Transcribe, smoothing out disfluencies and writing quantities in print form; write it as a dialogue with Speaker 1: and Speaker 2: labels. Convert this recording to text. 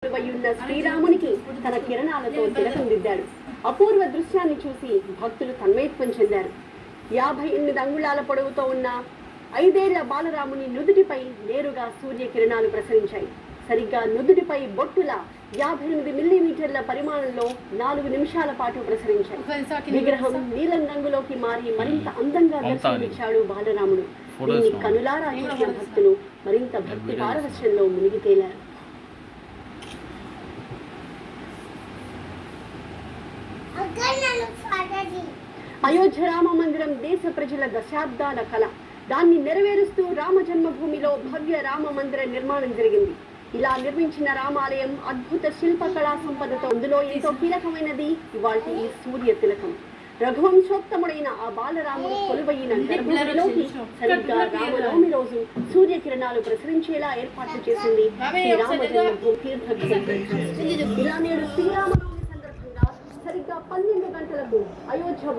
Speaker 1: కొలువైయున్న శ్రీరామునికి తన కిరణాలతో తిలకం దిద్దాడు. అపూర్వ దృశ్యాన్ని చూసి భక్తులు తన్మయత్వం చెందారు. 58 అంగుళాల పొడవుతో ఉన్న 5 ఏళ్ల బాలరాముని నుదుటిపై నేరుగా సూర్యకిరణాలు ప్రసరించాయి. సరిగ్గా నుదుటిపై బొట్టుల 58 మిల్లీమీటర్ల పరిమాణంలో 4 నిమిషాల పాటు ప్రసరించాయి. విగ్రహం నీలం రంగులోకి మారి మరింత అందంగా దర్శనమిచ్చాడు బాలరాముడు. దీన్ని కనులారా చూసిన భక్తులు మరింత భక్తి పారవశ్యంలో మునిగి తేలారు. అయోధ్య రామ మందిరం దేశ ప్రజల దశాబ్దాల కళ. దాన్ని నెరవేరుస్తూ రామ జన్మభూమిలో భవ్య రామ మందిర నిర్మాణం జరిగింది. ఇలా నిర్మించిన రామాలయం అద్భుత శిల్పకళా సంపదతో అందులో ఎంతో కీలకమైనది ఇవాల్టి ఈ సూర్య తిలకం. రఘువంశోత్తముడైన ఆ బాలరాముడు కొలువైన గర్భగుడిలోకి సరిగ్గా రామనవమి రోజు సూర్యకిరణాలు ప్రసరించేలా ఏర్పాట్లు చేసింది శ్రీరామ జన్మభూమి తీర్థక్షేత్రం. ఇలా నేడు శ్రీరామనవమి సందర్భంగా సరిగ్గా 12 గంటలకు అయోధ్య